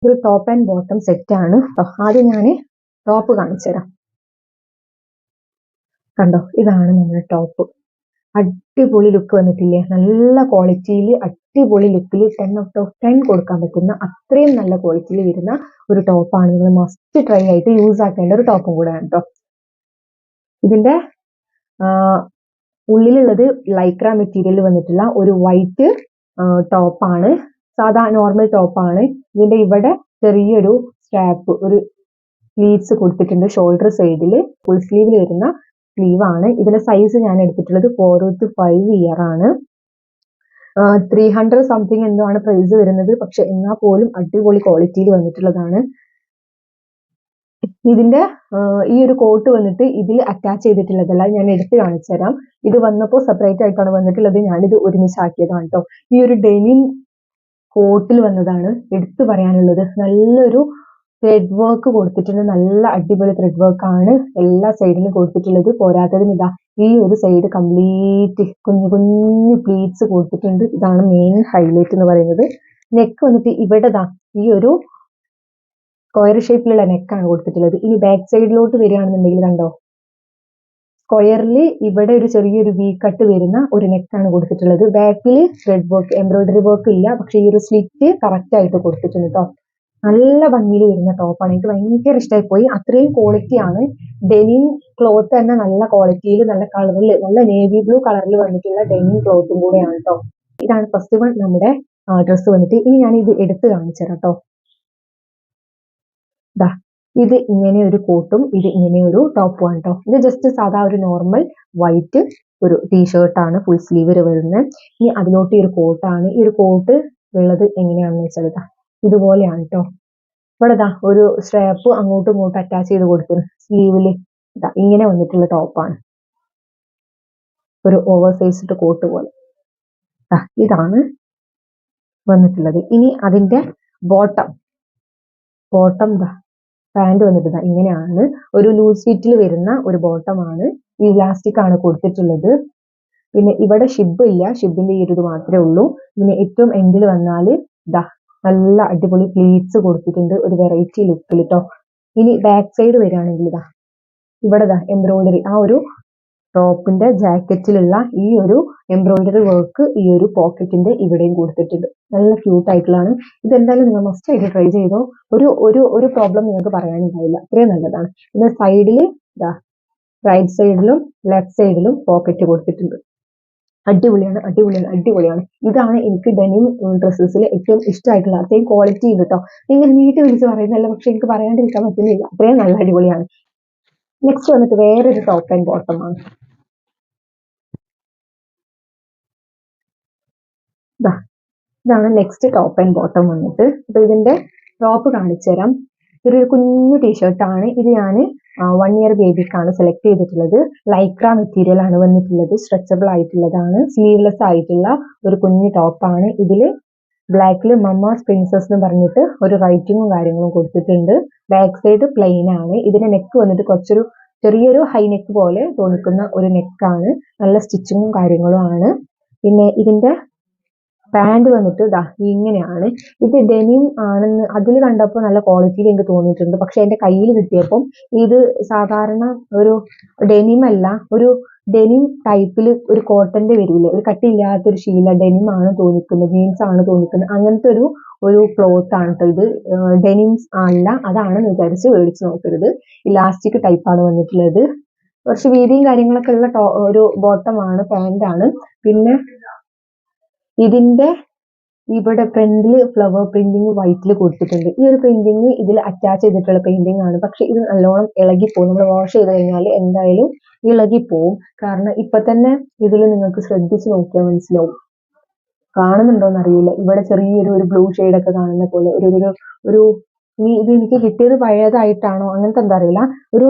ഇതൊരു top and bottom set ആണ്. ആദ്യം ഞാൻ ടോപ്പ് കാണിച്ചു തരാം. കണ്ടോ, ഇതാണ് നമ്മുടെ ടോപ്പ്. അടിപൊളി ലുക്ക് വന്നിട്ടില്ലേ? നല്ല ക്വാളിറ്റിയിൽ അടിപൊളി ലുക്കിൽ 10/10 കൊടുക്കാൻ പറ്റുന്ന അത്രയും നല്ല ക്വാളിറ്റിയിൽ വരുന്ന ഒരു ടോപ്പാണ്. നിങ്ങൾ മസ്റ്റ് ട്രൈ ആയിട്ട് യൂസ് ആക്കേണ്ട ഒരു ടോപ്പും കൂടെയാണ് കേട്ടോ. ഇതിന്റെ ഉള്ളിലുള്ളത് ലൈക്ര മെറ്റീരിയൽ വന്നിട്ടുള്ള ഒരു വൈറ്റ് ടോപ്പാണ്. സാധാ നോർമൽ ടോപ്പാണ്. ഇതിന്റെ ഇവിടെ ചെറിയൊരു സ്ട്രാപ്പ്, ഒരു സ്ലീവ്സ് കൊടുത്തിട്ടുണ്ട്. ഷോൾഡർ സൈഡിൽ ഫുൾ സ്ലീവിൽ വരുന്ന സ്ലീവ് ആണ്. ഇതിന്റെ സൈസ് ഞാൻ എടുത്തിട്ടുള്ളത് 4 to 5 ഇയർ ആണ്. 300 സംതിങ് എന്തോ ആണ് പ്രൈസ് വരുന്നത്. പക്ഷെ എന്നാൽ പോലും അടിപൊളി ക്വാളിറ്റിയിൽ വന്നിട്ടുള്ളതാണ്. ഇതിന്റെ ഈ ഒരു കോട്ട് വന്നിട്ട് ഇതിൽ അറ്റാച്ച് ചെയ്തിട്ടുള്ളതല്ല, ഞാൻ എടുത്ത് കാണിച്ചു തരാം. ഇത് വന്നപ്പോൾ സെപ്പറേറ്റ് ആയിട്ടാണ് വന്നിട്ടുള്ളത്. ഞാനിത് ഒരുമിച്ചാക്കിയതാണ് കേട്ടോ. ഈ ഒരു ഡെനിം കോട്ടിൽ വന്നതാണ് എടുത്തു പറയാനുള്ളത്. നല്ലൊരു ത്രെഡ് വർക്ക് കൊടുത്തിട്ടുണ്ട്. നല്ല അടിപൊളി ത്രെഡ് വർക്ക് ആണ് എല്ലാ സൈഡിലും കൊടുത്തിട്ടുള്ളത്. പോരാത്തതിന് ഇതാ ഈ ഒരു സൈഡ് കംപ്ലീറ്റ് കുഞ്ഞു കുഞ്ഞു പ്ലീറ്റ്സ് കൊടുത്തിട്ടുണ്ട്. ഇതാണ് മെയിൻ ഹൈലൈറ്റ് എന്ന് പറയുന്നത്. നെക്ക് വന്നിട്ട് ഇവിടെ ദാ ഈ ഒരു സ്ക്വയർ ഷേപ്പിലുള്ള നെക്കാണ് കൊടുത്തിട്ടുള്ളത്. ഇനി ബാക്ക് സൈഡിലോട്ട് വരികയാണെന്നുണ്ടെങ്കിൽ കണ്ടോ, സ്ക്വയറിൽ ഇവിടെ ഒരു ചെറിയൊരു വി കട്ട് വരുന്ന ഒരു നെക്കാണ് കൊടുത്തിട്ടുള്ളത്. ബാക്കിൽ ത്രെഡ് വർക്ക്, എംബ്രോയിഡറി വർക്ക് ഇല്ല. പക്ഷെ ഈ ഒരു സ്ലിറ്റ് കറക്റ്റ് ആയിട്ട് കൊടുത്തിട്ടുണ്ട് കേട്ടോ. നല്ല ഭംഗിയിൽ വരുന്ന ടോപ്പാണ്. എനിക്ക് ഭയങ്കര ഇഷ്ടമായി പോയി. അത്രയും ക്വാളിറ്റി ആണ്. ഡെനിം ക്ലോത്ത് തന്നെ നല്ല ക്വാളിറ്റിയിൽ, നല്ല കളറിൽ, നല്ല നേവി ബ്ലൂ കളറിൽ വന്നിട്ടുള്ള ഡെനിം ക്ലോത്തും കൂടെയാണ് കേട്ടോ. ഇതാണ് ഫസ്റ്റ് വൺ നമ്മുടെ ഡ്രസ്സ് വന്നിട്ട്. ഇനി ഞാൻ ഇത് എടുത്ത് കാണിച്ചു തരാം കേട്ടോ. ദാ ഇത് ഇങ്ങനെ ഒരു കോട്ടും ഇത് ഇങ്ങനെ ഒരു ടോപ്പും ആണ് കേട്ടോ. ഇത് ജസ്റ്റ് സാധാ ഒരു നോർമൽ വൈറ്റ് ഒരു ടീഷർട്ടാണ് ഫുൾ സ്ലീവ് വരുന്നത്. ഇനി അതിലോട്ട് ഈ ഒരു കോട്ടാണ്. ഈ ഒരു കോട്ട് ഉള്ളത് എങ്ങനെയാണെന്ന് വെച്ചാൽ ഇതാ ഇതുപോലെയാണ് കേട്ടോ. ഇവിടെ ദാ ഒരു സ്ട്രാപ്പ് അങ്ങോട്ടും ഇങ്ങോട്ടും അറ്റാച്ച് ചെയ്ത് കൊടുക്കുന്നു. സ്ലീവില് ഇതാ ഇങ്ങനെ വന്നിട്ടുള്ള ടോപ്പാണ്. ഒരു ഓവർ സൈസ്ഡ് കോട്ട് പോലെ ഇതാണ് വന്നിട്ടുള്ളത്. ഇനി അതിന്റെ ബോട്ടം ദാ പാന്റ് വന്നിട്ട് ഇങ്ങനെയാണ്. ഒരു ലൂസ് ഫിറ്റിൽ വരുന്ന ഒരു ബോട്ടമാണ്. ഈ ഇലാസ്റ്റിക് ആണ് കൊടുത്തിട്ടുള്ളത്. പിന്നെ ഇവിടെ ഷിബ് ഇല്ല, ഷിബിന്റെ ഈ ഒരു ഇത് മാത്രമേ ഉള്ളൂ. പിന്നെ ഏറ്റവും എൻഡിൽ വന്നാല് ദാ നല്ല അടിപൊളി പ്ലീറ്റ്സ് കൊടുത്തിട്ടുണ്ട്, ഒരു വെറൈറ്റി ലുക്കിൽ കേട്ടോ. ഇനി ബാക്ക് സൈഡ് വരികയാണെങ്കിൽ ഇതാ ഇവിടെ ദാ എംബ്രോയിഡറി, ആ ഒരു ടോപ്പിന്റെ ജാക്കറ്റിലുള്ള ഈ ഒരു എംബ്രോയിഡറി വർക്ക് ഈ ഒരു പോക്കറ്റിന്റെ ഇവിടെയും കൊടുത്തിട്ടുണ്ട്. നല്ല ക്യൂട്ട് ആയിട്ടുള്ളതാണ്. ഇതെന്തായാലും നിങ്ങൾ മസ്റ്റ് ആയിട്ട് ട്രൈ ചെയ്തോ. ഒരു പ്രോബ്ലം നിങ്ങൾക്ക് പറയാനുണ്ടാവില്ല, അത്രയും നല്ലതാണ്. പിന്നെ സൈഡിൽ ഇതാ റൈറ്റ് സൈഡിലും ലെഫ്റ്റ് സൈഡിലും പോക്കറ്റ് കൊടുത്തിട്ടുണ്ട്. അടിപൊളിയാണ്, അടിപൊളിയാണ്, അടിപൊളിയാണ്. ഇതാണ് എനിക്ക് ഡെനിം ഡ്രസ്സസിൽ ഏറ്റവും ഇഷ്ടമായിട്ടുള്ള അത്രയും ക്വാളിറ്റി ഉണ്ട് കേട്ടോ. നിങ്ങൾ നീട്ടി വിളിച്ച് പറയുന്നതല്ല, പക്ഷെ എനിക്ക് പറയാണ്ടിരിക്കാൻ പറ്റുന്നില്ല, അത്രയും നല്ല അടിപൊളിയാണ്. നെക്സ്റ്റ് വന്നിട്ട് വേറൊരു ടോപ്പ് ആൻഡ് ബോട്ടം ആണ്. ഇതാണ് നെക്സ്റ്റ് ടോപ്പ് ആൻഡ് ബോട്ടം വന്നിട്ട്. അപ്പൊ ഇതിന്റെ ടോപ്പ് കാണിച്ചു തരാം. ഇതൊരു കുഞ്ഞു ടീഷർട്ടാണ്. ഇത് ഞാൻ 1 ഇയർ ബേബിക്കാണ് സെലക്ട് ചെയ്തിട്ടുള്ളത്. ലൈക്ര മെറ്റീരിയൽ ആണ് വന്നിട്ടുള്ളത്. സ്ട്രെച്ചബിൾ ആയിട്ടുള്ളതാണ്. സ്ലീവ്ലെസ് ആയിട്ടുള്ള ഒരു കുഞ്ഞു ടോപ്പാണ്. ഇതിൽ ബ്ലാക്കിൽ മമ്മാസ് പ്രിൻസസ് എന്ന് പറഞ്ഞിട്ട് ഒരു റൈറ്റിങ്ങും കാര്യങ്ങളും കൊടുത്തിട്ടുണ്ട്. ബാക്ക് സൈഡ് പ്ലെയിൻ ആണ്. ഇതിന്റെ നെക്ക് വന്നിട്ട് കുറച്ചൊരു ചെറിയൊരു ഹൈ നെക്ക് പോലെ തോന്നിക്കുന്ന ഒരു നെക്കാണ്. നല്ല സ്റ്റിച്ചിങ്ങും കാര്യങ്ങളും ആണ്. പിന്നെ ഇതിന്റെ പാന്റ് വന്നിട്ട് ദാ ഇങ്ങനെയാണ്. ഇത് ഡെനിം ആണെന്ന് അതിൽ കണ്ടപ്പോൾ നല്ല ക്വാളിറ്റിയിൽ എനിക്ക് തോന്നിയിട്ടുണ്ട്. പക്ഷെ എന്റെ കയ്യിൽ കിട്ടിയപ്പം ഇത് സാധാരണ ഒരു ഡെനിം അല്ല, ഒരു ഡെനിം ടൈപ്പിൽ ഒരു കോട്ടന്റെ വരില്ലേ, ഒരു കട്ടിയില്ലാത്തൊരു ശീല ഡെനിം ആണ് തോന്നിക്കുന്നത്, ജീൻസ് ആണ് തോന്നിക്കുന്നത്. അങ്ങനത്തെ ഒരു ക്ലോത്ത് ആണ് കേട്ടോ ഇത്. ഡെനിംസ് അല്ല, അതാണെന്ന് വിചാരിച്ച് മേടിച്ച് നോക്കരുത്. ഇലാസ്റ്റിക് ടൈപ്പാണ് വന്നിട്ടുള്ളത്. കുറച്ച് വീതിയും കാര്യങ്ങളൊക്കെ ഉള്ള ഒരു ബോട്ടമാണ്, പാന്റ് ആണ്. പിന്നെ ഇതിന്റെ ഇവിടെ ഫ്രണ്ടിൽ ഫ്ലവർ പ്രിന്റിങ് വൈറ്റിൽ കൊടുത്തിട്ടുണ്ട്. ഈ ഒരു പ്രിന്റിങ് ഇതിൽ അറ്റാച്ച് ചെയ്തിട്ടുള്ള പെയിന്റിംഗ് ആണ്. പക്ഷെ ഇത് നല്ലോണം ഇളകിപ്പോവും. നമ്മൾ വാഷ് ചെയ്ത് കഴിഞ്ഞാൽ എന്തായാലും ഇളകിപ്പോവും. കാരണം ഇപ്പൊ തന്നെ ഇതിൽ നിങ്ങൾക്ക് ശ്രദ്ധിച്ച് നോക്കിയാൽ മനസ്സിലാവും. കാണുന്നുണ്ടോന്ന് അറിയില്ല, ഇവിടെ ചെറിയൊരു ബ്ലൂ ഷെയ്ഡൊക്കെ കാണുന്ന പോലെ ഒരു ഇത് എനിക്ക് കിട്ടിയത് പഴയതായിട്ടാണോ അങ്ങനത്തെ എന്താ അറിയില്ല, ഒരു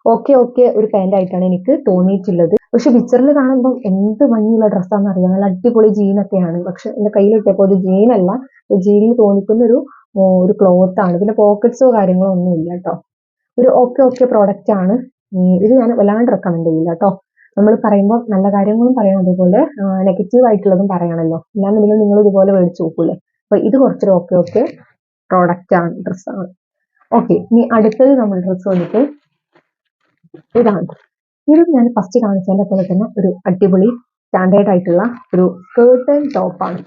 ഓക്കെ ഒരു പാന്റ് ആയിട്ടാണ് എനിക്ക് തോന്നിയിട്ടുള്ളത്. പക്ഷെ പിക്ചറിൽ കാണുമ്പോൾ എന്ത് ഭംഗിയുള്ള ഡ്രസ്സാണെന്ന് അറിയാം. നല്ല അടിപൊളി ജീനൊക്കെയാണ്. പക്ഷെ എന്റെ കയ്യിലിട്ടപ്പോൾ അത് ജീനല്ല, ജീനിൽ തോന്നിക്കുന്ന ഒരു ക്ലോത്ത് ആണ്. പിന്നെ പോക്കറ്റ്സോ കാര്യങ്ങളോ ഒന്നും ഇല്ല കേട്ടോ. ഒരു ഓക്കെ പ്രോഡക്റ്റ് ആണ്. ഇത് ഞാൻ വല്ലാണ്ട് റെക്കമെൻഡ് ചെയ്യില്ല കേട്ടോ. നമ്മൾ പറയുമ്പോൾ നല്ല കാര്യങ്ങളും പറയണം, അതുപോലെ നെഗറ്റീവ് ആയിട്ടുള്ളതും പറയണമല്ലോ. എല്ലാം നിങ്ങൾ ഇതുപോലെ മേടിച്ച് നോക്കൂലേ. അപ്പൊ ഇത് കുറച്ചൊരു ഓക്കെ ഓക്കെ പ്രോഡക്റ്റ് ആണ്, ഡ്രസ്സാണ്. ഓക്കെ, ഇനി അടുത്തത് നമ്മൾ ഡ്രസ്സ് വന്നിട്ട് ഇതാണ്. ഇത് ഞാൻ ഫസ്റ്റ് കാണിച്ചതിന്റെ പോലെ തന്നെ ഒരു അടിപൊളി സ്റ്റാൻഡേർഡ് ആയിട്ടുള്ള ഒരു സ്കേർട്ട് ആൻഡ് ടോപ്പാണ്.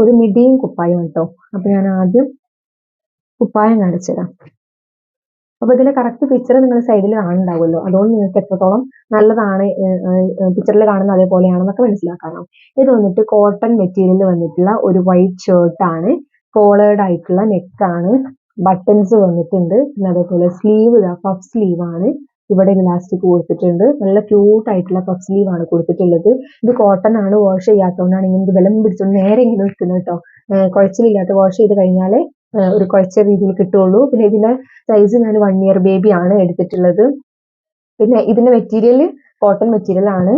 ഒരു മിഡിയും കുപ്പായം കേട്ടോ. അപ്പൊ ഞാൻ ആദ്യം കുപ്പായം കാണിച്ചു തരാം. അപ്പൊ ഇതിന്റെ കറക്റ്റ് പിക്ചർ നിങ്ങൾ സൈഡിൽ കാണുന്നുണ്ടാവുമല്ലോ, അതുകൊണ്ട് നിങ്ങൾക്ക് എത്രത്തോളം നല്ലതാണ് പിക്ചറിൽ കാണുന്ന അതേപോലെയാണെന്നൊക്കെ മനസ്സിലാക്കാനാവും. ഇത് വന്നിട്ട് കോട്ടൺ മെറ്റീരിയൽ വന്നിട്ടുള്ള ഒരു വൈറ്റ് ഷർട്ട് ആണ്. കോളേർഡ് ആയിട്ടുള്ള നെക്കാണ്, ബട്ടൺസ് വന്നിട്ടുണ്ട്. പിന്നെ അതേപോലെ സ്ലീവ് പഫ് സ്ലീവ് ആണ്. ഇവിടെ ഇലാസ്റ്റിക് കൊടുത്തിട്ടുണ്ട്. നല്ല ക്യൂട്ട് ആയിട്ടുള്ള പഫ് സ്ലീവ് ആണ് കൊടുത്തിട്ടുള്ളത്. ഇത് കോട്ടൺ ആണ്, വാഷ് ചെയ്യാത്തതുകൊണ്ടാണ് ഇങ്ങനെ ബലം പിടിച്ചോണ്ട് നേരെ ഇങ്ങനെ നിൽക്കുന്നത് കേട്ടോ. കുഴച്ചിലില്ലാത്ത വാഷ് ചെയ്ത് കഴിഞ്ഞാല് ഒരു കുഴച്ച രീതിയിൽ കിട്ടുള്ളൂ. പിന്നെ ഇതിന്റെ സൈസ് ഞാൻ 1 ഇയർ ബേബി ആണ് എടുത്തിട്ടുള്ളത്. പിന്നെ ഇതിന്റെ മെറ്റീരിയൽ കോട്ടൺ മെറ്റീരിയൽ ആണ്.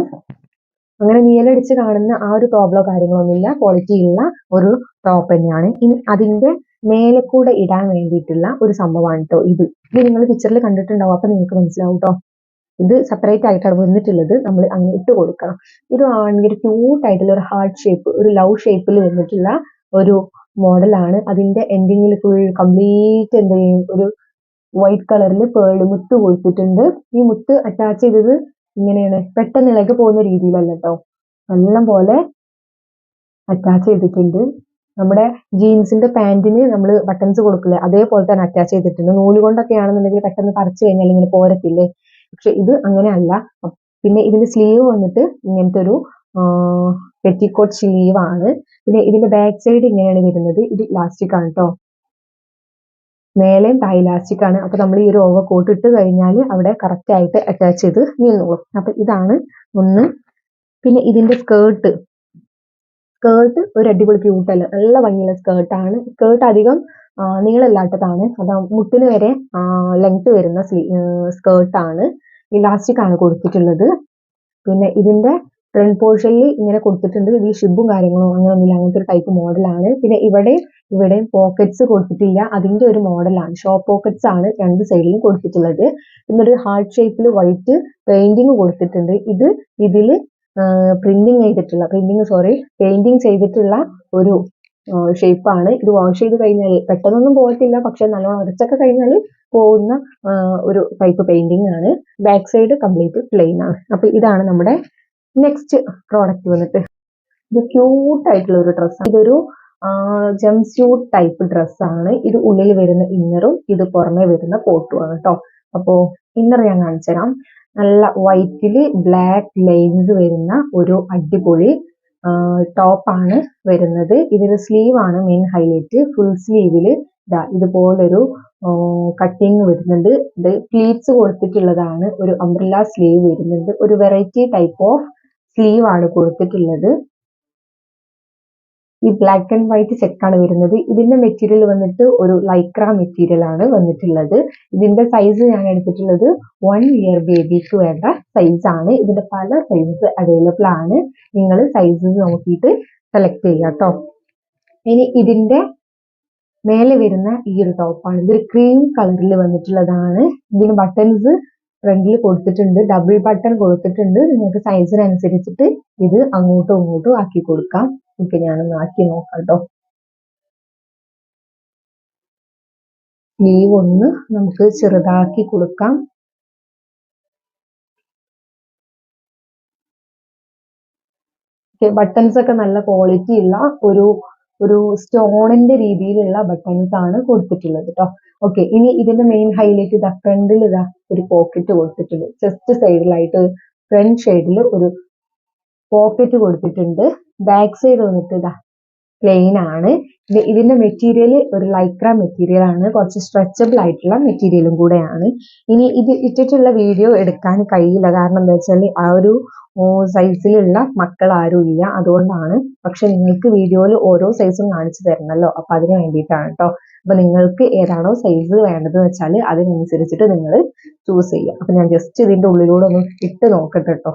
അങ്ങനെ നീലടിച്ച് കാണുന്ന ആ ഒരു പ്രോബ്ലോ കാര്യങ്ങളൊന്നുമില്ല. ക്വാളിറ്റി ഉള്ള ഒരു ടോപ്പ് തന്നെയാണ്. ഇനി അതിന്റെ മേലെ കൂടെ ഇടാൻ വേണ്ടിയിട്ടുള്ള ഒരു സംഭവമാണ് കേട്ടോ ഇത്. നിങ്ങൾ പിക്ചറിൽ കണ്ടിട്ടുണ്ടാവും, അപ്പൊ നിങ്ങൾക്ക് മനസ്സിലാവും കേട്ടോ. ഇത് സെപ്പറേറ്റ് ആയിട്ടാണ് വന്നിട്ടുള്ളത്, നമ്മൾ അങ്ങനെ ഇട്ട് കൊടുക്കണം. ഇത് ഭയങ്കര ക്യൂട്ട് ആയിട്ടുള്ള ഒരു ഹാർട്ട് ഷേപ്പ്, ഒരു ലവ് ഷേപ്പിൽ വന്നിട്ടുള്ള ഒരു മോഡലാണ്. അതിന്റെ എൻഡിങ്ങിൽ ഫുൾ കംപ്ലീറ്റ് എന്ത് ചെയ്യും, ഒരു വൈറ്റ് കളറിൽ പേള് മുത്ത് കൊടുത്തിട്ടുണ്ട്. ഈ മുത്ത് അറ്റാച്ച് ചെയ്തത് ഇങ്ങനെയാണ്, പെട്ടെന്ന് ഇളകി പോകുന്ന രീതിയിലല്ല കേട്ടോ, നല്ല പോലെ അറ്റാച്ച് ചെയ്തിട്ടുണ്ട്. നമ്മുടെ ജീൻസിന്റെ പാന്റിന് നമ്മൾ ബട്ടൺസ് കൊടുക്കില്ലേ, അതേപോലെ തന്നെ അറ്റാച്ച് ചെയ്തിട്ടുണ്ട്. നൂല് കൊണ്ടൊക്കെ ആണെന്നുണ്ടെങ്കിൽ പെട്ടെന്ന് പറിച്ചു കഴിഞ്ഞാൽ ഇങ്ങനെ പോരത്തില്ലേ, പക്ഷെ ഇത് അങ്ങനെ അല്ല. പിന്നെ ഇതിന്റെ സ്ലീവ് വന്നിട്ട് ഇങ്ങനത്തെ ഒരു പെറ്റിക്കോട്ട് സ്ലീവ് ആണ്. പിന്നെ ഇതിന്റെ ബാക്ക് സൈഡ് ഇങ്ങനെയാണ് വരുന്നത്. ഇത് ഇലാസ്റ്റിക് ആണ് കേട്ടോ, മേലെയും താഴെ ഇലാസ്റ്റിക് ആണ്. അപ്പൊ നമ്മൾ ഈ ഒരു ഓവർ കോട്ട് ഇട്ട് കഴിഞ്ഞാൽ അവിടെ കറക്റ്റ് ആയിട്ട് അറ്റാച്ച് ചെയ്ത് നിന്നോളും. അപ്പൊ ഇതാണ് ഒന്ന്. പിന്നെ ഇതിന്റെ സ്കേർട്ട് ഒരു അടിപൊളി ക്യൂട്ടല്ല, നല്ല ഭംഗിയുള്ള സ്കേർട്ടാണ്. സ്കേർട്ട് അധികം നീളമില്ലാത്തതാണ്, അത് മുട്ടിന് വരെ ലെങ്ത് വരുന്ന സ്കേർട്ടാണ്. ഇലാസ്റ്റിക് ആണ് കൊടുത്തിട്ടുള്ളത്. പിന്നെ ഇതിന്റെ ഫ്രണ്ട് പോർഷനിൽ ഇങ്ങനെ കൊടുത്തിട്ടുണ്ട്. ഇത് ഷിബും കാര്യങ്ങളും അങ്ങനെയൊന്നുമില്ല, അങ്ങനത്തെ ഒരു ടൈപ്പ് മോഡലാണ്. പിന്നെ ഇവിടെ പോക്കറ്റ്സ് കൊടുത്തിട്ടില്ല, അതിന്റെ ഒരു മോഡലാണ്. ഷോപ്പ് പോക്കറ്റ്സ് ആണ് രണ്ട് സൈഡിലും കൊടുത്തിട്ടുള്ളത്. പിന്നെ ഒരു ഹാർട്ട് ഷേപ്പിൽ വൈറ്റ് പെയിന്റിങ് കൊടുത്തിട്ടുണ്ട്. ഇതില് പെയിന്റിങ് ചെയ്തിട്ടുള്ള ഒരു ഷേപ്പാണ്. ഇത് വാഷ് ചെയ്ത് കഴിഞ്ഞാൽ പെട്ടെന്നൊന്നും പോകത്തില്ല, പക്ഷെ നല്ലോണം ഉരച്ചൊക്കെ കഴിഞ്ഞാൽ പോകുന്ന ഒരു ടൈപ്പ് പെയിന്റിംഗ് ആണ്. ബാക്ക് സൈഡ് കംപ്ലീറ്റ് പ്ലെയിൻ ആണ്. അപ്പൊ ഇതാണ് നമ്മുടെ നെക്സ്റ്റ് പ്രോഡക്റ്റ് വന്നിട്ട്. ഇത് ക്യൂട്ട് ആയിട്ടുള്ള ഒരു ഡ്രസ്സാണ്. ഇതൊരു ജംപ് സ്യൂട്ട് ടൈപ്പ് ഡ്രസ്സാണ്. ഇത് ഉള്ളിൽ വരുന്ന ഇന്നറും ഇത് പുറമെ വരുന്ന കോട്ടുമാണ് കേട്ടോ. അപ്പോ ഇന്നർ ഞാൻ കാണിച്ചു തരാം. നല്ല വൈറ്റില് ബ്ലാക്ക് ലൈൻസ് വരുന്ന ഒരു അടിപൊളി ടോപ്പാണ് വരുന്നത്. ഇതിന് സ്ലീവ് ആണ് മെയിൻ ഹൈലൈറ്റ്. ഫുൾ സ്ലീവില് ഇതുപോലൊരു കട്ടിങ് വരുന്നുണ്ട്. ഇത് പ്ലീറ്റ്സ് കൊടുത്തിട്ടുള്ളതാണ്. ഒരു അംബ്രല്ല സ്ലീവ് വരുന്നുണ്ട്. ഒരു വെറൈറ്റി ടൈപ്പ് ഓഫ് സ്ലീവ് ആണ് കൊടുത്തിട്ടുള്ളത്. ഈ ബ്ലാക്ക് ആൻഡ് വൈറ്റ് ചെക്കാണ് വരുന്നത്. ഇതിന്റെ മെറ്റീരിയൽ വന്നിട്ട് ഒരു ലൈക്ര മെറ്റീരിയൽ ആണ് വന്നിട്ടുള്ളത്. ഇതിന്റെ സൈസ് ഞാൻ എടുത്തിട്ടുള്ളത് 1 ഇയർ ബേബിക്ക് വേണ്ട സൈസ് ആണ്. ഇതിന്റെ പല സൈസ് അവൈലബിൾ ആണ്. നിങ്ങൾ സൈസസ് നോക്കിയിട്ട് സെലക്ട് ചെയ്യുക കേട്ടോ. ഇനി ഇതിന്റെ മേലെ വരുന്ന ഈ ഒരു ടോപ്പാണ്. ഇതൊരു ക്രീം കളറിൽ വന്നിട്ടുള്ളതാണ്. ഇതിന് ബട്ടൺസ് ഫ്രണ്ടിൽ കൊടുത്തിട്ടുണ്ട്, ഡബിൾ ബട്ടൺ കൊടുത്തിട്ടുണ്ട്. നിങ്ങൾക്ക് സൈസിനനുസരിച്ചിട്ട് ഇത് അങ്ങോട്ടും ഇങ്ങോട്ടും ആക്കി കൊടുക്കാം. ഓക്കെ, ഞാനൊന്ന് ആക്കി നോക്കാം കേട്ടോ. സ്ലീവ് ഒന്ന് നമുക്ക് ചെറുതാക്കി കൊടുക്കാം. ബട്ടൺസ് ഒക്കെ നല്ല ക്വാളിറ്റി ഉള്ള ഒരു സ്റ്റോണിന്റെ രീതിയിലുള്ള ബട്ടൺസ് ആണ് കൊടുത്തിട്ടുള്ളത് കേട്ടോ. ഓക്കെ, ഇനി ഇതിന്റെ മെയിൻ ഹൈലൈറ്റ് ഇതാ ഫ്രണ്ടിൽ ഒരു പോക്കറ്റ് കൊടുത്തിട്ടുണ്ട്. ചെസ്റ്റ് സൈഡിലായിട്ട് ഫ്രണ്ട് സൈഡിൽ ഒരു പോക്കറ്റ് കൊടുത്തിട്ടുണ്ട്. ബാക്ക് സൈഡ് വന്നിട്ട് പ്ലെയിൻ ആണ്. ഇതിന്റെ മെറ്റീരിയൽ ഒരു ലൈക്ര മെറ്റീരിയൽ ആണ്, കുറച്ച് സ്ട്രെച്ചബിൾ ആയിട്ടുള്ള മെറ്റീരിയലും കൂടെയാണ്. ഇനി ഇത് ഇട്ടിട്ടുള്ള വീഡിയോ എടുക്കാൻ കഴിയില്ല, കാരണം എന്താ വെച്ചാൽ ആ ഒരു സൈസിലുള്ള മക്കൾ ആരും ഇല്ല, അതുകൊണ്ടാണ്. പക്ഷെ നിങ്ങൾക്ക് വീഡിയോയിൽ ഓരോ സൈസും കാണിച്ചു തരണമല്ലോ, അപ്പൊ അതിന് വേണ്ടിയിട്ടാണ് കേട്ടോ. അപ്പൊ നിങ്ങൾക്ക് ഏതാണോ സൈസ് വേണ്ടതെന്ന് വെച്ചാൽ അതിനനുസരിച്ചിട്ട് നിങ്ങൾ ചൂസ് ചെയ്യുക. അപ്പൊ ഞാൻ ജസ്റ്റ് ഇതിന്റെ ഉള്ളിലൂടെ ഒന്ന് ഇട്ട് നോക്കട്ടെ കേട്ടോ.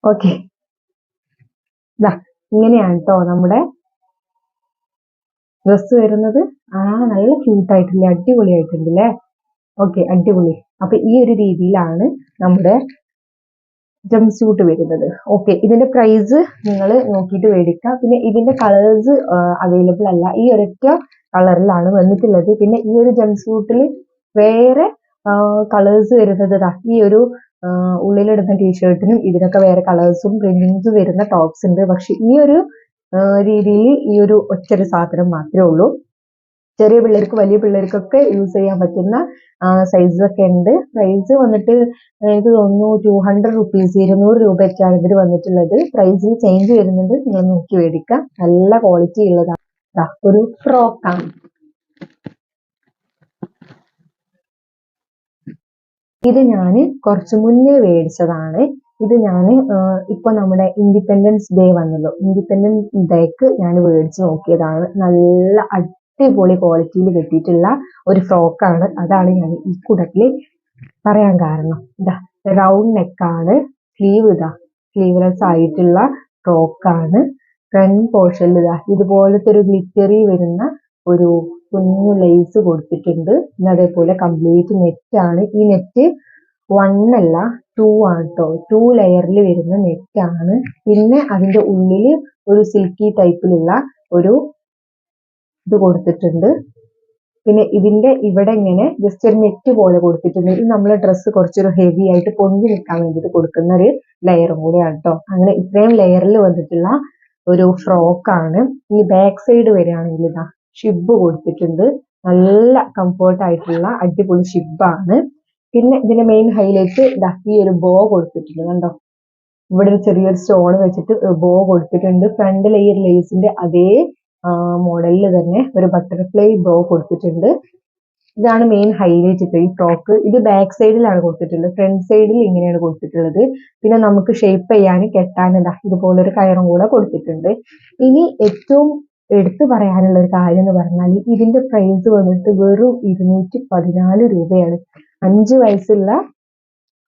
ഓക്കെ, ഇങ്ങനെയാണ് കേട്ടോ നമ്മുടെ ഡ്രസ്സ് വരുന്നത്. നല്ല ക്യൂട്ട് ആയിട്ടില്ലേ, അടിപൊളിയായിട്ടുണ്ടല്ലേ. ഓക്കെ, അടിപൊളി. അപ്പൊ ഈ ഒരു രീതിയിലാണ് നമ്മുടെ ജംപ് സ്യൂട്ട് വരുന്നത്. ഓക്കെ, ഇതിന്റെ പ്രൈസ് നിങ്ങൾ നോക്കിയിട്ട് മേടിക്കുക. പിന്നെ ഇതിന്റെ കളേഴ്സ് അവൈലബിൾ അല്ല, ഈ ഒരൊറ്റ കളറിലാണ് വന്നിട്ടുള്ളത്. പിന്നെ ഈ ഒരു ജംപ് സ്യൂട്ടിൽ വേറെ കളേഴ്സ് വരുന്നത് ഈ ഒരു ഉള്ളിലിടുന്ന ടീഷർട്ടിനും ഇതിനൊക്കെ വേറെ കളേഴ്സും പ്രിന്റിങ്സും വരുന്ന ടോപ്സ് ഉണ്ട്. പക്ഷെ ഈ ഒരു രീതിയിൽ ഈ ഒരു ഒറ്റൊരു സാധനം മാത്രമേ ഉള്ളൂ. ചെറിയ പിള്ളേർക്ക് വലിയ പിള്ളേർക്കൊക്കെ യൂസ് ചെയ്യാൻ പറ്റുന്ന സൈസസ് ഒക്കെ ഉണ്ട്. പ്രൈസ് വന്നിട്ട് എനിക്ക് തോന്നുന്നു 200 റുപ്പീസ്, 200 രൂപയൊക്കെയാണ് ഇതിൽ വന്നിട്ടുള്ളത്. പ്രൈസിൽ ചേഞ്ച് വരുന്നുണ്ട്, നിങ്ങൾ നോക്കി മേടിക്കാം. നല്ല ക്വാളിറ്റി ഉള്ളതാണ്. ഒരു ഫ്രോക്കാണ്. ഇത് ഞാൻ കുറച്ച് മുന്നേ മേടിച്ചതാണ്. ഇത് ഞാൻ ഇപ്പൊ നമ്മുടെ ഇൻഡിപെൻഡൻസ് ഡേ വന്നല്ലോ, ഇൻഡിപെൻഡൻസ് ഡേക്ക് ഞാൻ മേടിച്ച് നോക്കിയതാണ്. നല്ല അടിപൊളി ക്വാളിറ്റിയിൽ കിട്ടിയിട്ടുള്ള ഒരു ഫ്രോക്കാണ്. അതാണ് ഞാൻ ഈ കൂട്ടത്തിൽ പറയാൻ കാരണം. ഇതാ റൗണ്ട് നെക്കാണ്, സ്ലീവ്ലെസ് ആയിട്ടുള്ള ഫ്രോക്കാണ്. ഫ്രണ്ട് പോർഷനിൽ ഇതാ ഇതുപോലത്തെ ഒരു ഗ്ലിറ്ററി വരുന്ന ഒരു കുഞ്ഞു ലേസ് കൊടുത്തിട്ടുണ്ട്. പിന്നെ അതേപോലെ കംപ്ലീറ്റ് നെറ്റ് ആണ്. ഈ നെറ്റ് 1 അല്ല 2 ആണ് കേട്ടോ, 2 ലെയറിൽ വരുന്ന നെറ്റ് ആണ്. പിന്നെ അതിന്റെ ഉള്ളിൽ ഒരു സിൽക്കി ടൈപ്പിലുള്ള ഒരു ഇത് കൊടുത്തിട്ടുണ്ട്. പിന്നെ ഇതിന്റെ ഇവിടെ ഇങ്ങനെ ജസ്റ്റ് ഒരു നെറ്റ് പോലെ കൊടുത്തിട്ടുണ്ട്. ഇത് നമ്മളെ ഡ്രസ്സ് കുറച്ചൊരു ഹെവി ആയിട്ട് പൊന്തി നിൽക്കാൻ വേണ്ടിയിട്ട് കൊടുക്കുന്ന ഒരു ലെയറും കൂടെയാണ് കേട്ടോ. അങ്ങനെ ഇത്രയും ലെയറിൽ വന്നിട്ടുള്ള ഒരു ഫ്രോക്കാണ്. ഈ ബാക്ക് സൈഡ് വരികയാണെങ്കിൽ ഇതാ ഷിബ് കൊടുത്തിട്ടുണ്ട്. നല്ല കംഫർട്ട് ആയിട്ടുള്ള അടിപൊളി ഷിബാണ്. പിന്നെ ഇതിന്റെ മെയിൻ ഹൈലൈറ്റ് ഇതാ ഈ ഒരു ബോ കൊടുത്തിട്ടുണ്ട്, കണ്ടോ. ഇവിടെ ഒരു ചെറിയൊരു സ്റ്റോൺ വെച്ചിട്ട് ബോ കൊടുത്തിട്ടുണ്ട്. ഫ്രണ്ടിൽ ഈ ഒരു ലേസിന്റെ അതേ മോഡലിൽ തന്നെ ഒരു ബട്ടർഫ്ലൈ ബോ കൊടുത്തിട്ടുണ്ട്. ഇതാണ് മെയിൻ ഹൈലൈറ്റ് ഈ ഫ്രോക്ക്. ഇത് ബാക്ക് സൈഡിലാണ് കൊടുത്തിട്ടുള്ളത്, ഫ്രണ്ട് സൈഡിൽ ഇങ്ങനെയാണ് കൊടുത്തിട്ടുള്ളത്. പിന്നെ നമുക്ക് ഷേപ്പ് ചെയ്യാൻ കെട്ടാനിതാ ഇതുപോലൊരു കയറും കൂടെ കൊടുത്തിട്ടുണ്ട്. ഇനി ഏറ്റവും എടുത്തു പറയാനുള്ള ഒരു കാര്യം എന്ന് പറഞ്ഞാൽ ഇതിന്റെ പ്രൈസ് വന്നിട്ട് വെറും 214 രൂപയാണ്. 5 വയസ്സുള്ള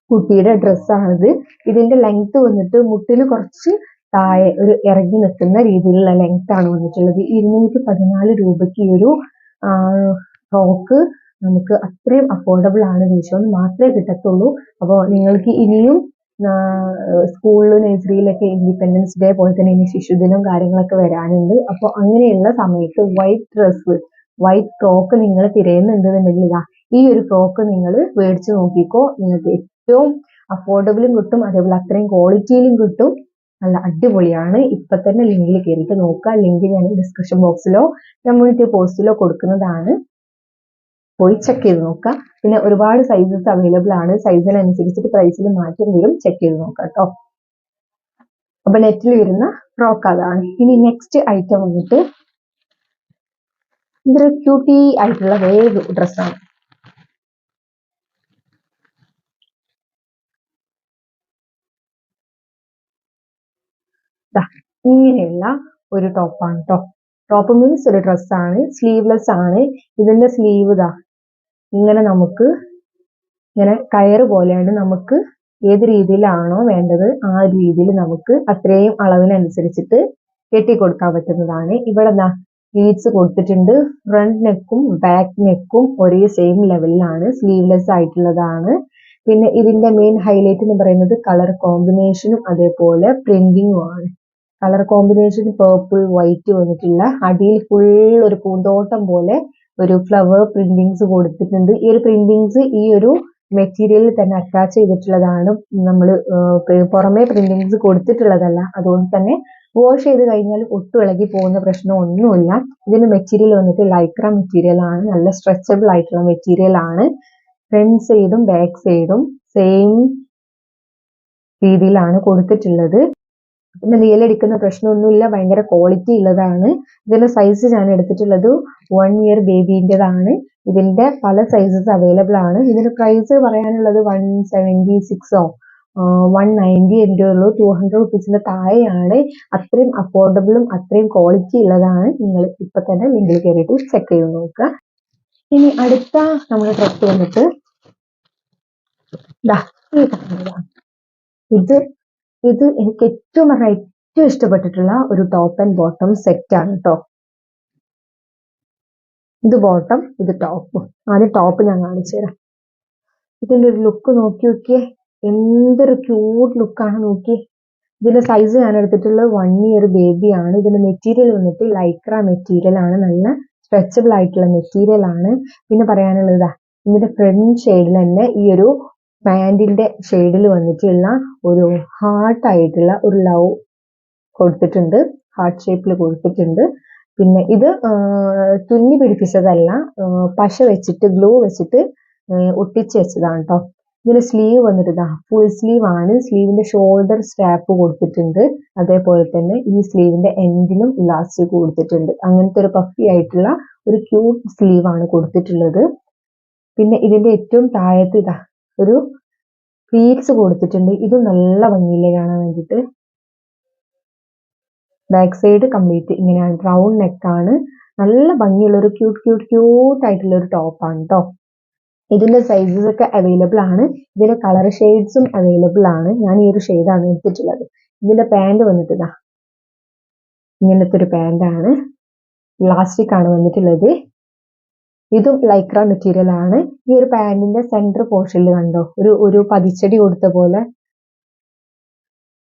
കുട്ടിയുടെ ഡ്രസ്സാണിത്. ഇതിന്റെ ലെങ്ത് വന്നിട്ട് മുട്ടിന് കുറച്ച് താഴെ ഒരു ഇറങ്ങി നിൽക്കുന്ന രീതിയിലുള്ള ലെങ്ത് ആണ് വന്നിട്ടുള്ളത്. 214 രൂപയ്ക്ക് ഈ ഒരു ഫ്രോക്ക് നമുക്ക് അത്രയും അഫോർഡബിൾ ആണ്. മീഷോന്ന് മാത്രമേ കിട്ടത്തുള്ളൂ. അപ്പോൾ നിങ്ങൾക്ക് ഇനിയും സ്കൂളിലും നഴ്സറിയിലൊക്കെ ഇൻഡിപെൻഡൻസ് ഡേ പോലെ തന്നെ ഇനി ശിശുദിനം കാര്യങ്ങളൊക്കെ വരാനുണ്ട്. അപ്പോൾ അങ്ങനെയുള്ള സമയത്ത് വൈറ്റ് ഫ്രോക്ക് നിങ്ങൾ തിരയുന്നുണ്ടെന്നുണ്ടെങ്കിൽ ഇതാ ഈ ഒരു ഫ്രോക്ക് നിങ്ങൾ മേടിച്ച് നോക്കിക്കോ. നിങ്ങൾക്ക് ഏറ്റവും അഫോർഡബിളും കിട്ടും, അതേപോലെ അത്രയും ക്വാളിറ്റിയിലും കിട്ടും. നല്ല അടിപൊളിയാണ്. ഇപ്പൊ തന്നെ ലിങ്കിൽ കയറിയിട്ട് നോക്കുക. ലിങ്ക് ഞാൻ ഡിസ്ക്രിപ്ഷൻ ബോക്സിലോ കമ്മ്യൂണിറ്റി പോസ്റ്റിലോ കൊടുക്കുന്നതാണ്, പോയി ചെക്ക് ചെയ്ത് നോക്കുക. പിന്നെ ഒരുപാട് സൈസസ് അവൈലബിൾ ആണ്. സൈസിനനുസരിച്ചിട്ട് പ്രൈസിൽ മാറ്റം വരും, ചെക്ക് ചെയ്ത് നോക്കാം കേട്ടോ. അപ്പൊ നെറ്റിൽ വരുന്ന ഫ്രോക്ക് അതാണ്. ഇനി നെക്സ്റ്റ് ഐറ്റം വന്നിട്ട് ഇതൊരു ക്യൂട്ടി ആയിട്ടുള്ള വേറെ ഡ്രസ്സാണ്. ഇങ്ങനെയുള്ള ഒരു ടോപ്പാണ് കേട്ടോ. ടോപ്പ് മീൻസ് ഒരു ഡ്രസ്സാണ്, സ്ലീവ്ലെസ് ആണ്. ഇതിന്റെ സ്ലീവ് ഇങ്ങനെ നമുക്ക് ഇങ്ങനെ കയറ് പോലെയാണ്. നമുക്ക് ഏത് രീതിയിലാണോ വേണ്ടത് ആ ഒരു രീതിയിൽ നമുക്ക് അത്രയും അളവിനനുസരിച്ചിട്ട് കെട്ടിക്കൊടുക്കാൻ പറ്റുന്നതാണ്. ഇവിടെ ബീഡ്സ് കൊടുത്തിട്ടുണ്ട്. ഫ്രണ്ട് നെക്കും ബാക്ക് നെക്കും ഒരേ സെയിം ലെവലിലാണ്, സ്ലീവ്ലെസ് ആയിട്ടുള്ളതാണ്. പിന്നെ ഇതിന്റെ മെയിൻ ഹൈലൈറ്റ് എന്ന് പറയുന്നത് കളർ കോമ്പിനേഷനും അതേപോലെ പ്രിന്റിങ്ങും ആണ്. കളർ കോമ്പിനേഷൻ പേർപ്പിൾ വൈറ്റ് വന്നിട്ടുള്ള, അടിയിൽ ഫുൾ ഒരു പൂന്തോട്ടം പോലെ ഒരു ഫ്ലവർ പ്രിന്റിങ്സ് കൊടുത്തിട്ടുണ്ട്. ഈ ഒരു പ്രിന്റിങ്സ് ഈ ഒരു മെറ്റീരിയലിൽ തന്നെ അറ്റാച്ച് ചെയ്തിട്ടുള്ളതാണ്. നമ്മൾ പുറമേ പ്രിന്റിങ്സ് കൊടുത്തിട്ടുള്ളതല്ല. അതുകൊണ്ട് തന്നെ വാഷ് ചെയ്ത് കഴിഞ്ഞാൽ ഒട്ടും ഇളകി പോകുന്ന പ്രശ്നം ഒന്നുമില്ല. ഇതിന്റെ മെറ്റീരിയൽ വന്നിട്ട് ലൈക്ര മെറ്റീരിയൽ ആണ്, നല്ല സ്ട്രെച്ചബിൾ ആയിട്ടുള്ള മെറ്റീരിയൽ ആണ്. ഫ്രണ്ട് സൈഡും ബാക്ക് സൈഡും സെയിം രീതിയിലാണ് കൊടുത്തിട്ടുള്ളത്. പിന്നെ നീലടിക്കുന്ന പ്രശ്നമൊന്നുമില്ല, ഭയങ്കര ക്വാളിറ്റി ഉള്ളതാണ്. ഇതിന്റെ സൈസ് ഞാൻ എടുത്തിട്ടുള്ളത് 1 ഇയർ ബേബിൻ്റെതാണ്. ഇതിന്റെ പല സൈസസ് അവൈലബിൾ ആണ്. ഇതിന്റെ പ്രൈസ് പറയാനുള്ളത് 176 190 എൻ്റെ ഉള്ളൂ. 200 റുപ്പീസിന്റെ താഴെയാണ്. അത്രയും അഫോർഡബിളും അത്രയും ക്വാളിറ്റി ഉള്ളതാണ്. നിങ്ങൾ ഇപ്പൊ തന്നെ ലിങ്കിൽ കയറിയിട്ട് ചെക്ക് ചെയ്ത് നോക്കുക. ഇനി അടുത്ത നമ്മുടെ ഡ്രസ് വന്നിട്ട് ഇത് എനിക്ക് ഏറ്റവും ഇഷ്ടപ്പെട്ടിട്ടുള്ള ഒരു ടോപ്പ് ആൻഡ് ബോട്ടം സെറ്റ് ആണ് കേട്ടോ. ഇത് ബോട്ടം, ഇത് ടോപ്പ്. ആദ്യം ടോപ്പ് ഞാൻ കാണിച്ചു തരാം. ഇതിന്റെ ഒരു ലുക്ക് നോക്കി നോക്കിയേ, എന്തൊരു ക്യൂട്ട് ലുക്കാണ് നോക്കി. ഇതിന്റെ സൈസ് ഞാൻ എടുത്തിട്ടുള്ളത് 1 ഇയർ ബേബിയാണ്. ഇതിന്റെ മെറ്റീരിയൽ വന്നിട്ട് ലൈക്ര മെറ്റീരിയൽ ആണ്, നല്ല സ്ട്രെച്ചബിൾ ആയിട്ടുള്ള മെറ്റീരിയൽ ആണ്. പിന്നെ പറയാനുള്ളത് ഇതാ, ഇതിന്റെ ഫ്രണ്ട് ഷെയ്ഡിൽ തന്നെ ഈ ഒരു പാന്റിന്റെ ഷെയ്ഡിൽ വന്നിട്ടുള്ള ഒരു ഹാർട്ട് ആയിട്ടുള്ള ഒരു ലവ് കൊടുത്തിട്ടുണ്ട്, ഹാർട്ട് ഷേപ്പിൽ കൊടുത്തിട്ടുണ്ട്. പിന്നെ ഇത് തുന്നി പിടിപ്പിച്ചതല്ല, പശ വെച്ചിട്ട് ഗ്ലൂ വെച്ചിട്ട് ഒട്ടിച്ച് വെച്ചതാണ് കേട്ടോ. ഇതിന്റെ സ്ലീവ് വന്നിട്ട് ഇതാ ഫുൾ സ്ലീവ് ആണ്. സ്ലീവിന്റെ ഷോൾഡർ സ്ട്രാപ്പ് കൊടുത്തിട്ടുണ്ട്, അതേപോലെ തന്നെ ഈ സ്ലീവിന്റെ എൻഡിലും ഇലാസ്റ്റിക് കൊടുത്തിട്ടുണ്ട്. അങ്ങനത്തെ ഒരു പഫി ആയിട്ടുള്ള ഒരു ക്യൂട്ട് സ്ലീവ് ആണ് കൊടുത്തിട്ടുള്ളത്. പിന്നെ ഇതിന്റെ ഏറ്റവും താഴത്ത് ഇതാ ഒരു പ്ലീറ്റ്സ് കൊടുത്തിട്ടുണ്ട്. ഇത് നല്ല ഭംഗിയില്ലേ കാണാൻ വേണ്ടിയിട്ട്. ബാക്ക് സൈഡ് കംപ്ലീറ്റ് ഇങ്ങനെയാണ്, റൗണ്ട് നെക്കാണ്. നല്ല ഭംഗിയുള്ള ഒരു ക്യൂട്ട് ആയിട്ടുള്ള ഒരു ടോപ്പാണ് കേട്ടോ. ഇതിന്റെ സൈസസ് ഒക്കെ അവൈലബിൾ ആണ്. ഇതിന്റെ കളർ ഷെയ്ഡ്സും അവൈലബിൾ ആണ്. ഞാൻ ഈ ഒരു ഷെയ്ഡാണ് എടുത്തിട്ടുള്ളത്. ഇതിന്റെ പാന്റ് വന്നിട്ട് ഇതാ ഇങ്ങനത്തെ ഒരു പാന്റാണ്, ഇലാസ്റ്റിക് ആണ് വന്നിട്ടുള്ളത്. ഇതും ലൈക്ര മെറ്റീരിയൽ ആണ്. ഈ ഒരു പാന്റിന്റെ സെന്റർ പോർഷനിൽ കണ്ടോ ഒരു പതിച്ചടി കൊടുത്ത പോലെ,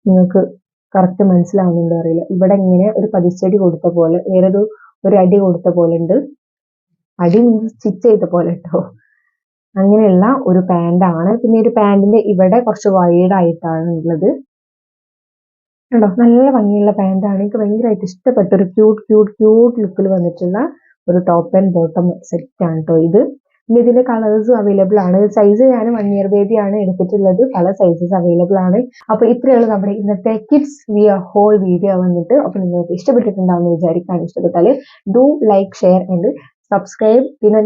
നിങ്ങൾക്ക് കറക്റ്റ് മനസ്സിലാവുന്നുണ്ടോ അറിയില്ല. ഇവിടെ ഇങ്ങനെ ഒരു പതിച്ചടി കൊടുത്ത പോലെ, ഒരു അടി കൊടുത്ത പോലെ ഉണ്ട്. അടി സ്റ്റിച്ച് ചെയ്ത പോലെ കേട്ടോ. അങ്ങനെയുള്ള ഒരു പാന്റാണ്. പിന്നെ ഒരു പാന്റിന്റെ ഇവിടെ കുറച്ച് വൈഡ് ആയിട്ടാണ് ഉള്ളത് കണ്ടോ. നല്ല ഭംഗിയുള്ള പാന്റാണ്. എനിക്ക് ഭയങ്കരമായിട്ട് ഇഷ്ടപ്പെട്ട ഒരു ക്യൂട്ട് ലുക്കിൽ വന്നിട്ടുള്ള ഒരു ടോപ്പ് ആൻഡ് ബോട്ടം സെറ്റ് ആണ് കേട്ടോ ഇത്. പിന്നെ ഇതിന്റെ കളേഴ്സും അവൈലബിൾ ആണ്. സൈസ് ഞാൻ 1 ഇയർ ബേബി ആണ് എടുത്തിട്ടുള്ളത്. പല സൈസസ് അവൈലബിൾ ആണ്. അപ്പൊ ഇത്രയുള്ള നമ്മുടെ ഇന്നത്തെ കിഡ്സ് വിയർ ഹോൾ വീഡിയോ വന്നിട്ട്. അപ്പൊ നിങ്ങൾക്ക് ഇഷ്ടപ്പെട്ടിട്ടുണ്ടാവുമെന്ന് വിചാരിക്കാൻ, ഇഷ്ടപ്പെട്ടാൽ do like, share and subscribe. പിന്നെ